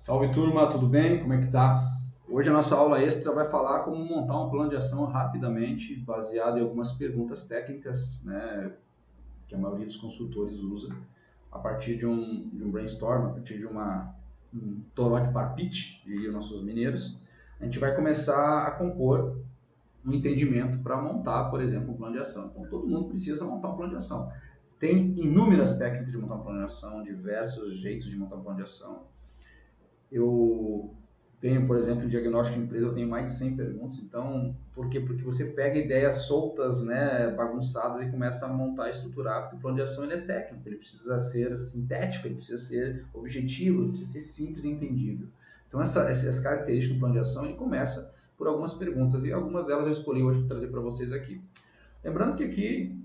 Salve turma, tudo bem? Como é que tá? Hoje a nossa aula extra vai falar como montar um plano de ação rapidamente, baseado em algumas perguntas técnicas, né, que a maioria dos consultores usa, a partir de um brainstorm, a partir de um toró de parpite, diriam nossos mineiros. A gente vai começar a compor um entendimento para montar, por exemplo, um plano de ação. Então todo mundo precisa montar um plano de ação. Tem inúmeras técnicas de montar um plano de ação, diversos jeitos de montar um plano de ação. Eu tenho, por exemplo, em diagnóstico de empresa, eu tenho mais de 100 perguntas. Então, por quê? Porque você pega ideias soltas, né, bagunçadas e começa a montar e estruturar, porque o plano de ação ele é técnico, ele precisa ser sintético, ele precisa ser objetivo, ele precisa ser simples e entendível. Então, essas características do plano de ação, ele começa por algumas perguntas, e algumas delas eu escolhi hoje para trazer para vocês aqui. Lembrando que aqui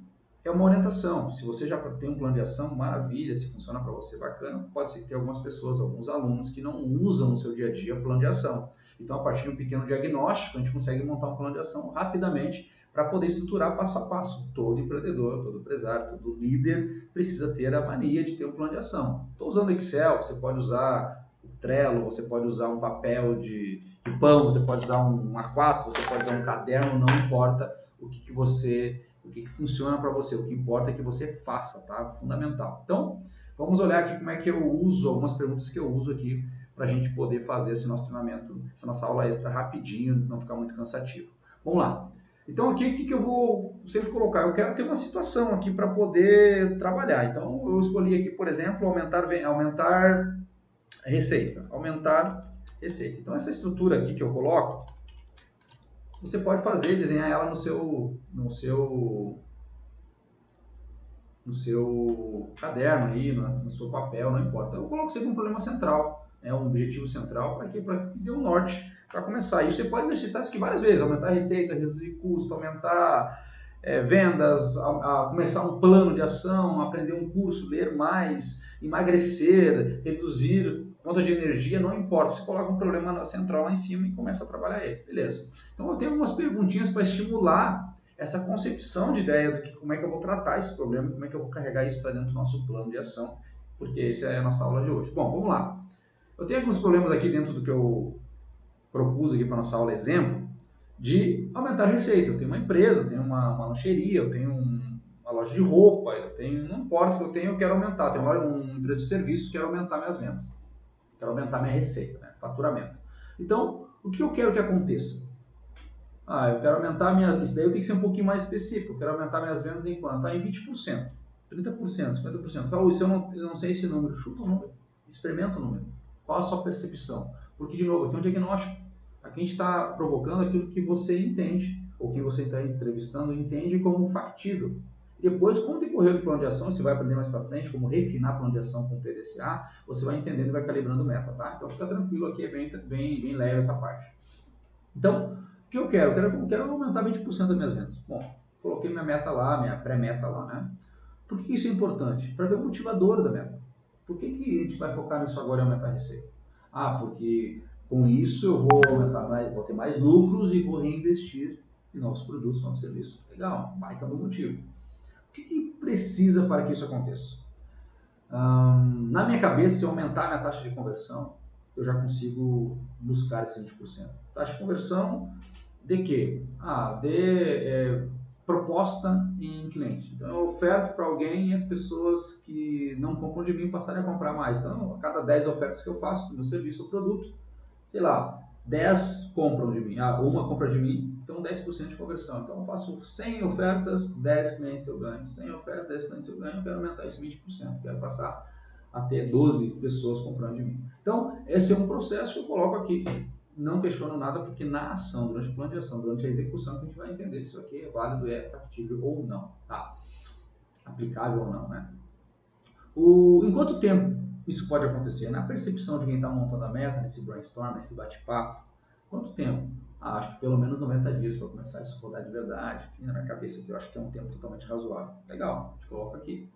é uma orientação. Se você já tem um plano de ação, maravilha, se funciona para você, bacana. Pode ser que tenha algumas pessoas, alguns alunos que não usam no seu dia a dia o plano de ação. Então, a partir de um pequeno diagnóstico, a gente consegue montar um plano de ação rapidamente para poder estruturar passo a passo. Todo empreendedor, todo empresário, todo líder precisa ter a mania de ter um plano de ação. Estou usando Excel, você pode usar o Trello, você pode usar um papel de pão, você pode usar um A4, você pode usar um caderno, não importa o que funciona para você, o que importa é que você faça, tá? Fundamental. Então, vamos olhar aqui como é que eu uso, algumas perguntas que eu uso aqui para a gente poder fazer esse nosso treinamento, essa nossa aula extra rapidinho, não ficar muito cansativo. Vamos lá. Então, aqui, o que eu vou sempre colocar? Eu quero ter uma situação aqui para poder trabalhar. Então, eu escolhi aqui, por exemplo, aumentar receita. Aumentar receita. Então, essa estrutura aqui que eu coloco, você pode fazer, desenhar ela no seu caderno aí, no seu papel, não importa. Eu coloco sempre um problema central, né, um objetivo central para que dê um norte para começar. E você pode exercitar isso aqui várias vezes, aumentar a receita, reduzir custo, aumentar vendas, começar um plano de ação, aprender um curso, ler mais, emagrecer, reduzir conta de energia, não importa. Você coloca um problema central lá em cima e começa a trabalhar ele, beleza? Então eu tenho algumas perguntinhas para estimular essa concepção de ideia do que como é que eu vou tratar esse problema, como é que eu vou carregar isso para dentro do nosso plano de ação, porque essa é a nossa aula de hoje. Bom, vamos lá. Eu tenho alguns problemas aqui dentro do que eu propus aqui para nossa aula exemplo, de aumentar a receita. Eu tenho uma empresa, eu tenho uma lancheria, eu tenho uma loja de roupa, eu tenho, não importa o que eu tenho, eu quero aumentar. Eu tenho uma empresa de serviços, quero aumentar minhas vendas, quero aumentar minha receita, né? Faturamento. Então, o que eu quero que aconteça? Eu quero aumentar minhas. Isso daí eu tenho que ser um pouquinho mais específico. Eu quero aumentar minhas vendas em quanto? Em 20%, 30%, 50%. Raul, isso eu não sei esse número. Chuta o número. Experimenta o número. Qual a sua percepção? Porque, de novo, aqui é um diagnóstico. Aqui a gente está provocando aquilo que você entende, ou quem você está entrevistando entende como factível. Depois, com o decorrer do plano de ação, você vai aprender mais para frente como refinar plano de ação com o PDCA, você vai entendendo e vai calibrando meta, tá? Então fica tranquilo aqui, é bem leve essa parte. Então, o que eu quero? Eu quero aumentar 20% das minhas vendas. Bom, coloquei minha meta lá, minha pré-meta lá, né? Por que isso é importante? Para ver o motivador da meta. Por que a gente vai focar nisso agora e aumentar a receita? Porque com isso eu vou vou ter mais lucros e vou reinvestir em novos produtos, novos serviços. Legal, baita do motivo. O que precisa para que isso aconteça? Na minha cabeça, se eu aumentar a minha taxa de conversão, eu já consigo buscar esse 20%. Taxa de conversão de quê? Proposta em cliente. Então eu oferto para alguém e as pessoas que não compram de mim passarem a comprar mais. Então, a cada 10 ofertas que eu faço do meu serviço ou produto, sei lá, 10 compram de mim, uma compra de mim, então 10% de conversão. Então eu faço 100 ofertas, 10 clientes eu ganho. 100 ofertas, 10 clientes eu ganho, eu quero aumentar esse 20%, quero passar a ter 12 pessoas comprando de mim. Então, esse é um processo que eu coloco aqui. Não questiono nada, porque na ação, durante o plano de ação, durante a execução, que a gente vai entender se isso aqui é válido, é factível ou não, tá? Aplicável ou não, né? Em quanto tempo isso pode acontecer? Na percepção de quem está montando a meta, nesse brainstorm, nesse bate-papo, quanto tempo? Acho que pelo menos 90 dias para começar isso a rodar de verdade. Enfim, na minha cabeça aqui eu acho que é um tempo totalmente razoável. Legal, a gente coloca aqui.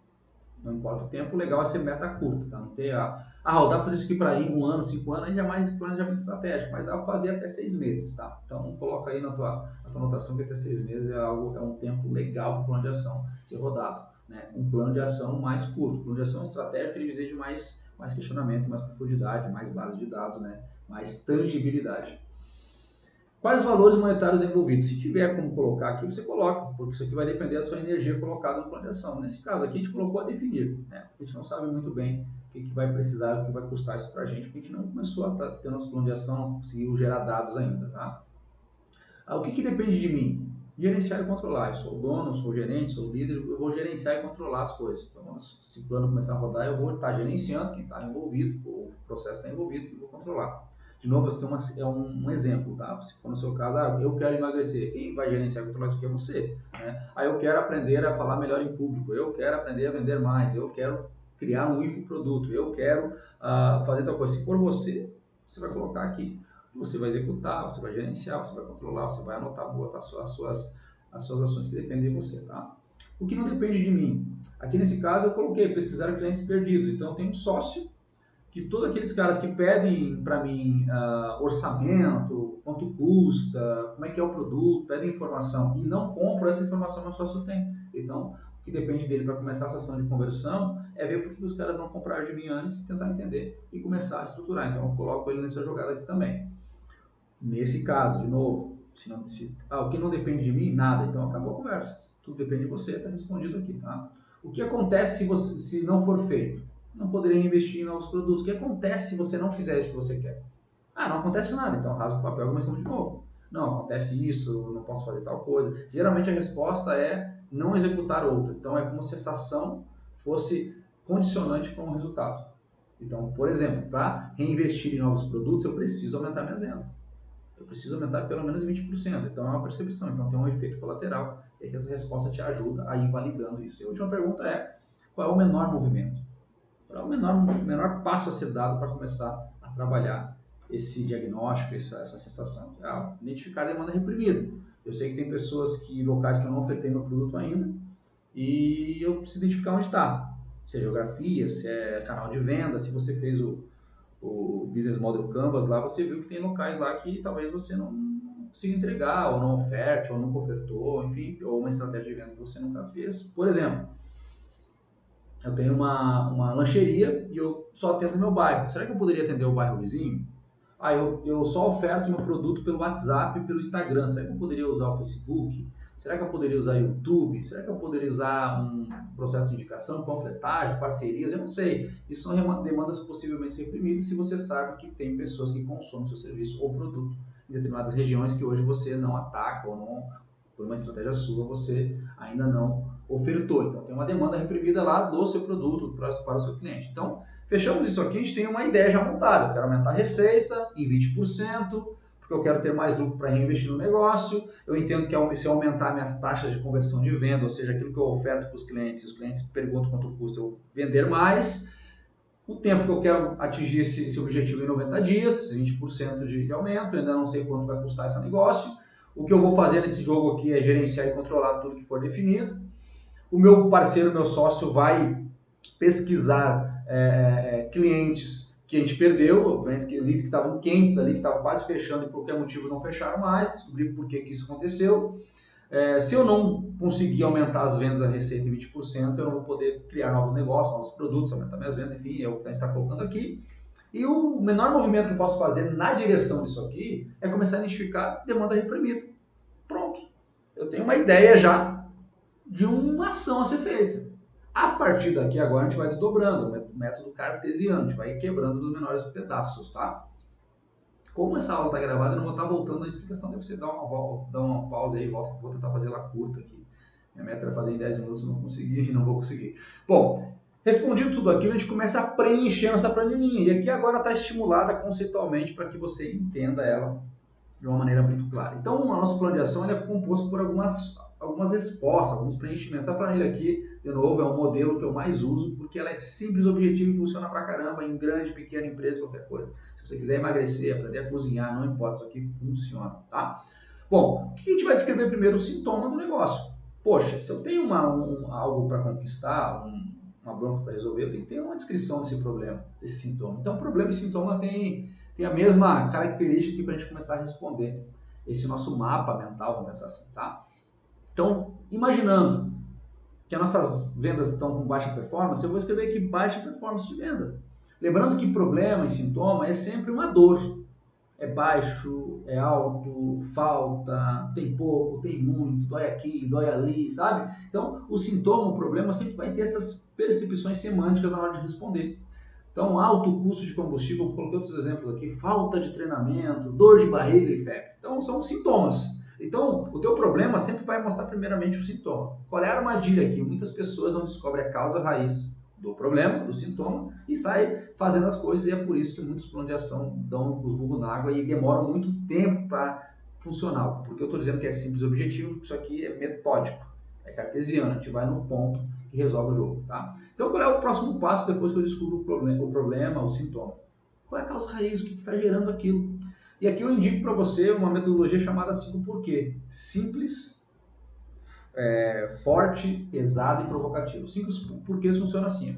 Não importa o tempo, o legal é ser meta curta, tá? Não ter dá para fazer isso aqui para ir 1 ano, 5 anos, aí já é mais planejamento estratégico, mas dá para fazer até 6 meses, tá? Então coloca aí na tua anotação que até 6 meses é um tempo legal para o plano de ação ser rodado, né? Um plano de ação mais curto, plano de ação estratégico ele exige mais questionamento, mais profundidade, mais base de dados, né? Mais tangibilidade. Quais os valores monetários envolvidos? Se tiver como colocar aqui, você coloca, porque isso aqui vai depender da sua energia colocada no plano de ação. Nesse caso aqui, a gente colocou a definir, né? Porque a gente não sabe muito bem o que vai precisar, o que vai custar isso para a gente, porque a gente não começou a ter nosso plano de ação, não conseguiu gerar dados ainda, tá? O que depende de mim? Gerenciar e controlar. Eu sou o dono, sou o gerente, sou o líder, eu vou gerenciar e controlar as coisas. Então, se o plano começar a rodar, eu vou estar gerenciando quem está envolvido, o processo está envolvido e vou controlar. De novo, isso aqui é um exemplo, tá? Se for no seu caso, eu quero emagrecer, quem vai gerenciar e controlar isso aqui é você, né? Eu quero aprender a falar melhor em público, eu quero aprender a vender mais, eu quero criar um infoproduto, eu quero fazer tal coisa. Se for você, você vai colocar aqui. Você vai executar, você vai gerenciar, você vai controlar, você vai anotar, botar as suas ações que dependem de você, tá? O que não depende de mim? Aqui nesse caso eu coloquei pesquisar clientes perdidos. Então eu tenho um sócio que todos aqueles caras que pedem para mim orçamento, quanto custa, como é que é o produto, pedem informação e não compram, essa informação meu sócio tem. Então o que depende dele para começar essa ação de conversão é ver por que os caras não compraram de mim antes, tentar entender e começar a estruturar. Então eu coloco ele nessa jogada aqui também. Nesse caso, de novo, o que não depende de mim? Nada. Então acabou a conversa. Tudo depende de você, está respondido aqui, tá? O que acontece se não for feito? Não poderia investir em novos produtos. O que acontece se você não fizer isso que você quer? Não acontece nada. Então rasga o papel e começamos de novo. Não, acontece isso, não posso fazer tal coisa. Geralmente a resposta é não executar outra. Então é como se essa ação fosse condicionante para um resultado. Então, por exemplo, para reinvestir em novos produtos, eu preciso aumentar minhas vendas. Eu preciso aumentar pelo menos 20%. Então é uma percepção, então tem um efeito colateral. E é que essa resposta te ajuda a ir validando isso. E a última pergunta é: qual é o menor movimento? Qual é o menor passo a ser dado para começar a trabalhar esse diagnóstico, essa sensação? Identificar a demanda reprimida. Eu sei que tem locais que eu não ofertei meu produto ainda, e eu preciso identificar onde está. Se é geografia, se é canal de venda, se você fez o Business Model Canvas lá, você viu que tem locais lá que talvez você não consiga entregar, ou não oferte, ou nunca ofertou, enfim, ou uma estratégia de venda que você nunca fez. Por exemplo, eu tenho uma lancheria e eu só atendo meu bairro. Será que eu poderia atender o bairro vizinho? Eu só oferto meu produto pelo WhatsApp e pelo Instagram. Será que eu poderia usar o Facebook? Será que eu poderia usar o YouTube? Será que eu poderia usar um processo de indicação, panfletagem, parcerias? Eu não sei. Isso são demandas possivelmente reprimidas se você sabe que tem pessoas que consomem seu serviço ou produto em determinadas regiões que hoje você não ataca ou não, por uma estratégia sua, você ainda não ofertou. Então tem uma demanda reprimida lá do seu produto para o seu cliente. Então, fechamos isso aqui, a gente tem uma ideia já montada. Eu quero aumentar a receita em 20%, porque eu quero ter mais lucro para reinvestir no negócio. Eu entendo que se eu aumentar minhas taxas de conversão de venda, ou seja, aquilo que eu oferto para os clientes perguntam quanto custa eu vender mais. O tempo que eu quero atingir esse objetivo em 90 dias, 20% de aumento, eu ainda não sei quanto vai custar esse negócio. O que eu vou fazer nesse jogo aqui é gerenciar e controlar tudo que for definido. O meu parceiro, meu sócio, vai pesquisar clientes que a gente perdeu, leads que estavam quentes ali, que estavam quase fechando e por qualquer motivo não fecharam mais, descobrir por que isso aconteceu. Se eu não conseguir aumentar as vendas, a receita em 20%, eu não vou poder criar novos negócios, novos produtos, aumentar minhas vendas, enfim, é o que a gente está colocando aqui. E o menor movimento que eu posso fazer na direção disso aqui é começar a identificar demanda reprimida. Pronto. Eu tenho uma ideia já de uma ação a ser feita. A partir daqui agora a gente vai desdobrando, o método cartesiano, a gente vai quebrando nos menores pedaços, tá? Como essa aula está gravada, eu não vou estar voltando na explicação, deve você dar uma pausa aí, volta, vou tentar fazer ela curta aqui. Minha meta era fazer em 10 minutos, não consegui, não vou conseguir. Bom, respondido tudo aquilo, a gente começa a preencher essa planilhinha, e aqui agora está estimulada conceitualmente para que você entenda ela de uma maneira muito clara. Então, o nosso plano de ação é composto por algumas respostas, alguns preenchimentos. Essa planilha aqui, de novo, é um modelo que eu mais uso, porque ela é simples, objetiva e funciona pra caramba em grande, pequena empresa, qualquer coisa. Se você quiser emagrecer, aprender a cozinhar, não importa, isso aqui funciona, tá? Bom, o que a gente vai descrever primeiro? O sintoma do negócio. Poxa, se eu tenho algo para conquistar, uma bronca para resolver, eu tenho que ter uma descrição desse problema, desse sintoma. Então, problema e sintoma tem a mesma característica aqui para a gente começar a responder esse nosso mapa mental, vamos pensar assim, tá? Então, imaginando que as nossas vendas estão com baixa performance, eu vou escrever aqui baixa performance de venda. Lembrando que problema e sintoma é sempre uma dor. É baixo, é alto, falta, tem pouco, tem muito, dói aqui, dói ali, sabe? Então, o sintoma, o problema sempre vai ter essas percepções semânticas na hora de responder. Então, alto custo de combustível, eu coloquei outros exemplos aqui, falta de treinamento, dor de barriga e febre. Então, são sintomas. Então, o teu problema sempre vai mostrar primeiramente o sintoma. Qual é a armadilha aqui? Muitas pessoas não descobrem a causa raiz do problema, do sintoma, e saem fazendo as coisas, e é por isso que muitos planos de ação dão os burros na água e demoram muito tempo para funcionar. Porque eu estou dizendo que é simples e objetivo, isso aqui é metódico, é cartesiano, a gente vai no ponto que resolve o jogo, tá? Então, qual é o próximo passo depois que eu descubro o problema, o sintoma? Qual é a causa raiz, o que está gerando aquilo? E aqui eu indico para você uma metodologia chamada 5 porquê. Simples, forte, pesado e provocativo. 5 porquês funciona assim.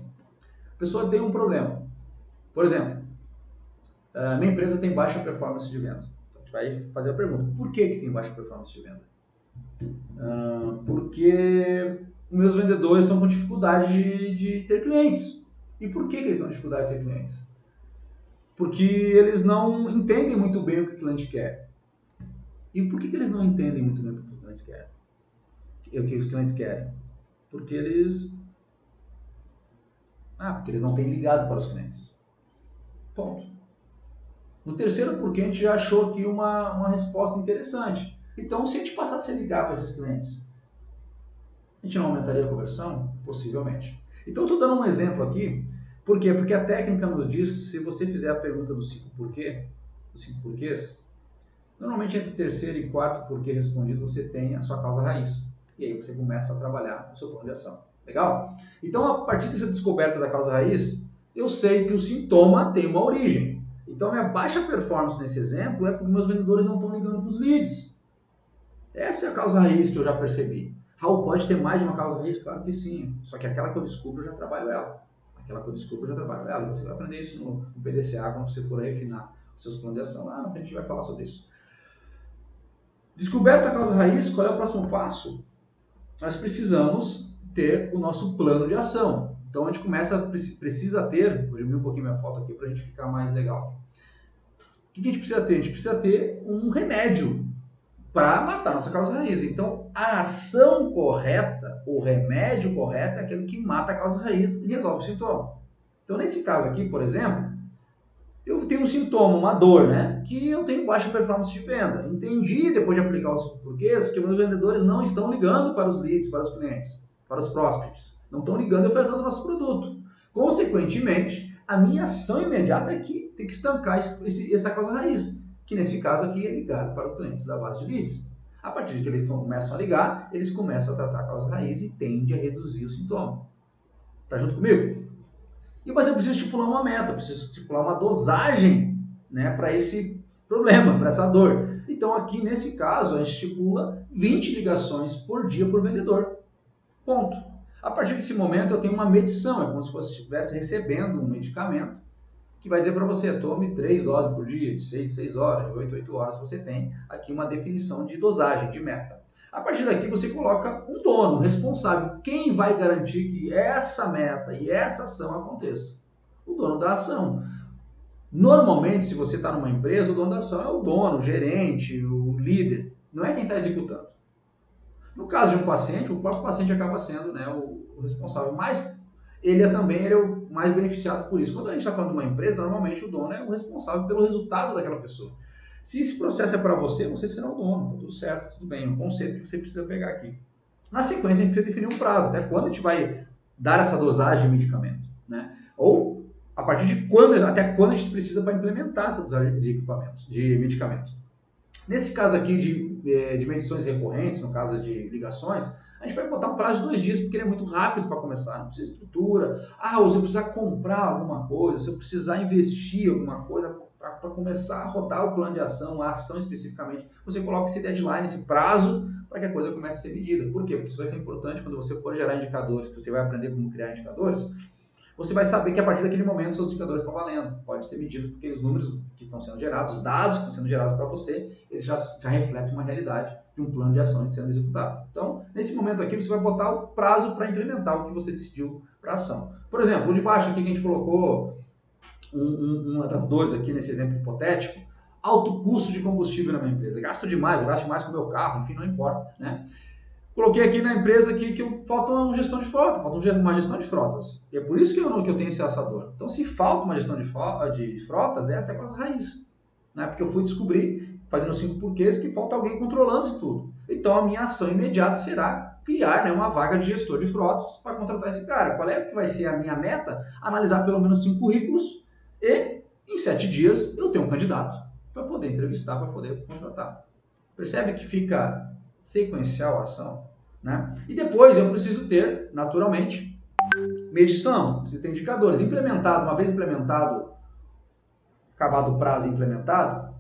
A pessoa tem um problema. Por exemplo, a minha empresa tem baixa performance de venda. Então, a gente vai fazer a pergunta, por que tem baixa performance de venda? Porque meus vendedores estão com dificuldade de ter clientes. E por que eles estão com dificuldade de ter clientes? Porque eles não entendem muito bem o que o cliente quer. E por que eles não entendem muito bem o que os clientes querem? O que os clientes querem? Porque porque eles não têm ligado para os clientes. Ponto. No terceiro porquê a gente já achou aqui uma resposta interessante. Então, se a gente passasse a ligar para esses clientes, a gente não aumentaria a conversão? Possivelmente. Então, estou dando um exemplo aqui. Por quê? Porque a técnica nos diz, se você fizer a pergunta dos 5 porquês, normalmente entre o terceiro e quarto porquê respondido, você tem a sua causa raiz. E aí você começa a trabalhar o seu plano de ação. Legal? Então, a partir dessa descoberta da causa raiz, eu sei que o sintoma tem uma origem. Então, minha baixa performance nesse exemplo é porque meus vendedores não estão ligando para os leads. Essa é a causa raiz que eu já percebi. Raul, pode ter mais de uma causa raiz? Claro que sim. Só que aquela que eu descubro, eu já trabalho ela. Aquela que eu descubro, eu já trabalho ela. E você vai aprender isso no PDCA quando você for refinar os seus planos de ação. Lá na frente a gente vai falar sobre isso. Descoberta a causa raiz, qual é o próximo passo? Nós precisamos ter o nosso plano de ação. Então a gente precisa ter, vou diminuir um pouquinho minha foto aqui para a gente ficar mais legal. O que a gente precisa ter? A gente precisa ter um remédio para matar a nossa causa raiz. Então a ação correta, o remédio correto é aquele que mata a causa raiz e resolve o sintoma. Então nesse caso aqui, por exemplo, eu tenho um sintoma, uma dor, né? Que eu tenho baixa performance de venda. Entendi, depois de aplicar os porquês, que meus vendedores não estão ligando para os leads, para os clientes, para os prospects. Não estão ligando e ofertando o nosso produto. Consequentemente, a minha ação imediata é que tem que estancar essa causa raiz, que nesse caso aqui é ligar para os clientes da base de leads. A partir de que eles começam a ligar, eles começam a tratar a causa raiz e tende a reduzir o sintoma. Tá junto comigo? Mas eu preciso estipular uma meta, eu preciso estipular uma dosagem, né, para esse problema, para essa dor. Então aqui nesse caso a gente estipula 20 ligações por dia por vendedor. Ponto. A partir desse momento eu tenho uma medição, é como se você estivesse recebendo um medicamento que vai dizer para você, tome 3 doses por dia, de 6 horas, de 8 horas, você tem aqui uma definição de dosagem, de meta. A partir daqui você coloca um dono, um responsável. Quem vai garantir que essa meta e essa ação aconteça? O dono da ação. Normalmente, se você está numa empresa, o dono da ação é o dono, o gerente, o líder. Não é quem está executando. No caso de um paciente, o próprio paciente acaba sendo, né, o responsável. Mas ele é o mais beneficiado por isso. Quando a gente está falando de uma empresa, normalmente o dono é o responsável pelo resultado daquela pessoa. Se esse processo é para você, você será o dono, tá tudo certo, tudo bem, é um conceito que você precisa pegar aqui. Na sequência, a gente precisa definir um prazo, até quando a gente vai dar essa dosagem de medicamento, né? Ou a partir de quando, até quando a gente precisa para implementar essa dosagem de equipamentos, de medicamentos. Nesse caso aqui de medições recorrentes, no caso de ligações, a gente vai botar um prazo de 2 dias, porque ele é muito rápido para começar, não precisa de estrutura. Ou se eu precisar comprar alguma coisa, se eu precisar investir alguma coisa para começar a rodar o plano de ação, a ação especificamente, você coloca esse deadline, esse prazo, para que a coisa comece a ser medida. Por quê? Porque isso vai ser importante quando você for gerar indicadores, que você vai aprender como criar indicadores, você vai saber que a partir daquele momento seus indicadores estão valendo. Pode ser medido porque os números que estão sendo gerados, os dados que estão sendo gerados para você, eles já refletem uma realidade de um plano de ação sendo executado. Então, nesse momento aqui, você vai botar o prazo para implementar o que você decidiu para a ação. Por exemplo, o de baixo aqui que a gente colocou uma das dores aqui nesse exemplo hipotético, alto custo de combustível na minha empresa. Gasto demais, eu gasto mais com o meu carro, enfim, não importa, né? Coloquei aqui na empresa que falta uma gestão de frota, falta uma gestão de frotas. E é por isso que eu tenho esse assador. Então, se falta uma gestão de frotas, essa é a causa raiz. Né? Porque eu fui descobrir, fazendo 5 porquês, que falta alguém controlando isso tudo. Então, a minha ação imediata será criar, né, uma vaga de gestor de frotas para contratar esse cara. Qual é que vai ser a minha meta? Analisar pelo menos 5 currículos e, em 7 dias, eu tenho um candidato para poder entrevistar, para poder contratar. Percebe que fica sequencial a ação, né? E depois eu preciso ter, naturalmente, medição, preciso ter indicadores. Implementado, uma vez implementado, acabado o prazo implementado,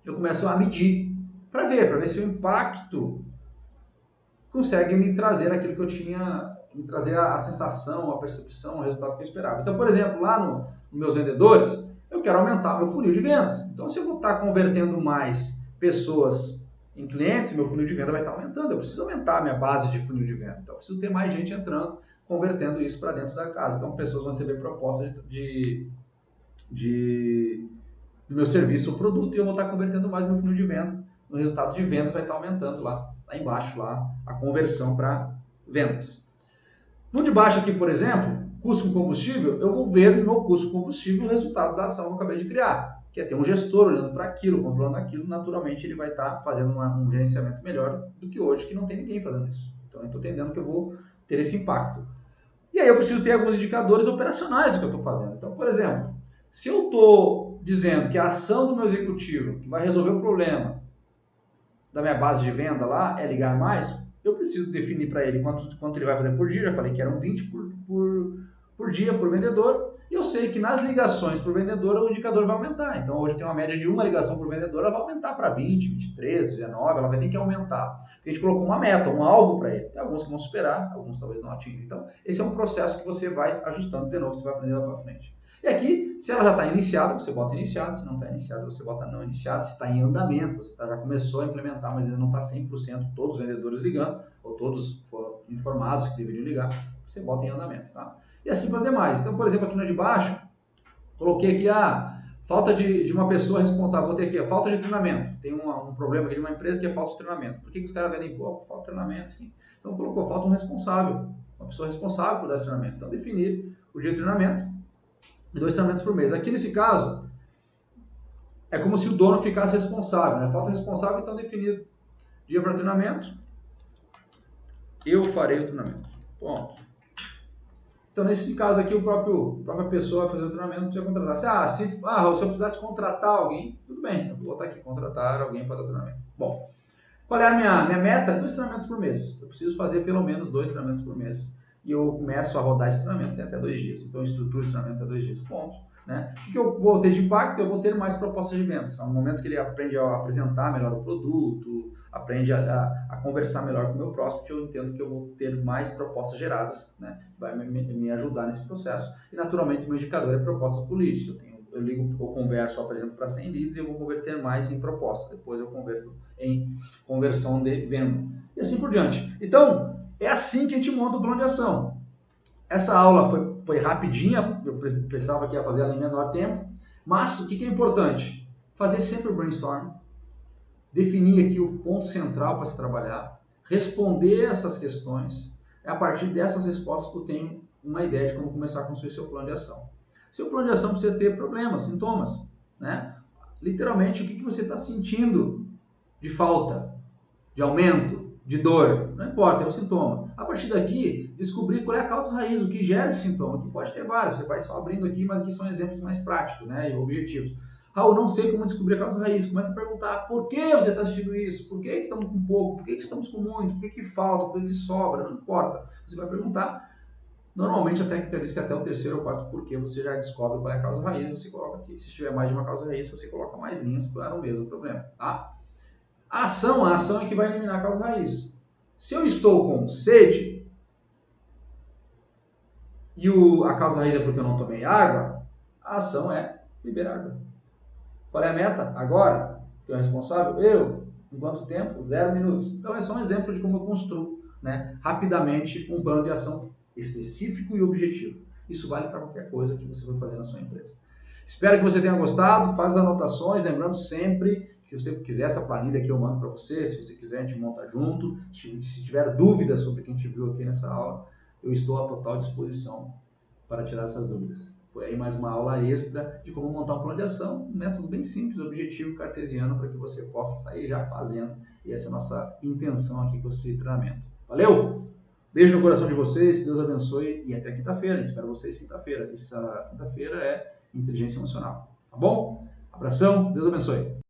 eu começo a medir para ver se o impacto consegue me trazer aquilo que eu tinha, me trazer a sensação, a percepção, o resultado que eu esperava. Então, por exemplo, lá nos meus vendedores, eu quero aumentar meu funil de vendas. Então, se eu vou estar convertendo mais pessoas em clientes, meu funil de venda vai estar aumentando. Eu preciso aumentar a minha base de funil de venda. Então, eu preciso ter mais gente entrando, convertendo isso para dentro da casa. Então, pessoas vão receber propostas do meu serviço ou produto e eu vou estar convertendo mais meu funil de venda. O resultado de venda vai estar aumentando lá embaixo, lá, a conversão para vendas. No de baixo aqui, por exemplo, custo com combustível, eu vou ver no meu custo com combustível o resultado da ação que eu acabei de criar, que é ter um gestor olhando para aquilo, controlando aquilo, naturalmente ele vai estar fazendo um gerenciamento melhor do que hoje, que não tem ninguém fazendo isso. Então eu estou entendendo que eu vou ter esse impacto. E aí eu preciso ter alguns indicadores operacionais do que eu estou fazendo. Então, por exemplo, se eu estou dizendo que a ação do meu executivo, que vai resolver o problema da minha base de venda lá, é ligar mais, eu preciso definir para ele quanto ele vai fazer por dia. Já falei que eram 20 por dia por vendedor. E eu sei que nas ligações por vendedor o indicador vai aumentar. Então hoje tem uma média de uma ligação por vendedor, ela vai aumentar para 20, 23, 19, ela vai ter que aumentar. Porque a gente colocou uma meta, um alvo para ele. Tem alguns que vão superar, alguns talvez não atingem. Então esse é um processo que você vai ajustando de novo, você vai aprender lá para frente. E aqui, se ela já está iniciada, você bota iniciado. Se não está iniciada, você bota não iniciado. Se está em andamento, você já começou a implementar, mas ainda não está 100% todos os vendedores ligando, ou todos foram informados que deveriam ligar, você bota em andamento, tá? E assim para as demais. Então, por exemplo, aqui no de baixo, coloquei aqui a falta de uma pessoa responsável. Vou ter aqui a falta de treinamento. Tem um problema aqui de uma empresa que é falta de treinamento. Por que os caras vendem pouco? Falta de treinamento, enfim. Então, colocou falta um responsável, uma pessoa responsável por dar esse treinamento. Então, definir o dia de treinamento e 2 treinamentos por mês. Aqui nesse caso, é como se o dono ficasse responsável, né? Falta responsável, então definir dia para treinamento, eu farei o treinamento. Ponto. Então, nesse caso aqui, a própria pessoa vai fazer o treinamento, não precisa contratar. Se eu precisasse contratar alguém, tudo bem, eu vou botar aqui, contratar alguém para dar treinamento. Bom, qual é a minha meta? 2 treinamentos por mês. Eu preciso fazer pelo menos 2 treinamentos por mês. E eu começo a rodar esses treinamentos em até 2 dias. Então, eu estruturo esse treinamento até 2 dias. Ponto. Né? O que eu vou ter de impacto? Eu vou ter mais propostas de vendas. No momento que ele aprende a apresentar melhor o produto, aprende a conversar melhor com o meu prospect, eu entendo que eu vou ter mais propostas geradas, né? Que vai me ajudar nesse processo. E, naturalmente, o meu indicador é propostas por leads. Eu ligo, eu converso, eu apresento para 100 leads e eu vou converter mais em proposta. Depois eu converto em conversão de venda. E assim por diante. Então, é assim que a gente monta o plano de ação. Essa aula foi rapidinha, eu pensava que ia fazer ela em menor tempo, mas o que é importante? Fazer sempre o brainstorm, definir aqui o ponto central para se trabalhar, responder essas questões. A partir dessas respostas eu tenho uma ideia de como começar a construir seu plano de ação. Seu plano de ação precisa ter problemas, sintomas, né? Literalmente, o que você está sentindo de falta, de aumento, de dor, não importa, é um sintoma. A partir daqui, descobrir qual é a causa raiz, o que gera esse sintoma, que pode ter vários, você vai só abrindo aqui, mas aqui são exemplos mais práticos, né, e objetivos. Raul, não sei como descobrir a causa raiz. Começa a perguntar por que você está sentindo isso, por que estamos com pouco, por que estamos com muito, por que falta, por que sobra, não importa. Você vai perguntar. Normalmente a técnica diz que até o 3º ou 4º porquê você já descobre qual é a causa raiz e você coloca aqui. Se tiver mais de uma causa raiz, você coloca mais linhas para o mesmo problema, tá? A ação é que vai eliminar a causa raiz. Se eu estou com sede e a causa raiz é porque eu não tomei água, a ação é beber água. Qual é a meta? Agora, quem é o responsável? Eu. Em quanto tempo? 0 minutos. Então é só um exemplo de como eu construo, né, rapidamente um plano de ação específico e objetivo. Isso vale para qualquer coisa que você for fazer na sua empresa. Espero que você tenha gostado, faz as anotações, lembrando sempre que se você quiser essa planilha aqui eu mando para você, se você quiser a gente monta junto, se tiver dúvidas sobre o que a gente viu aqui nessa aula, eu estou à total disposição para tirar essas dúvidas. Foi aí mais uma aula extra de como montar um plano de ação, um método bem simples, objetivo cartesiano, para que você possa sair já fazendo, e essa é a nossa intenção aqui com esse treinamento. Valeu? Beijo no coração de vocês, que Deus abençoe e até quinta-feira. Espero vocês quinta-feira. Essa quinta-feira é inteligência emocional. Tá bom? Abração, Deus abençoe.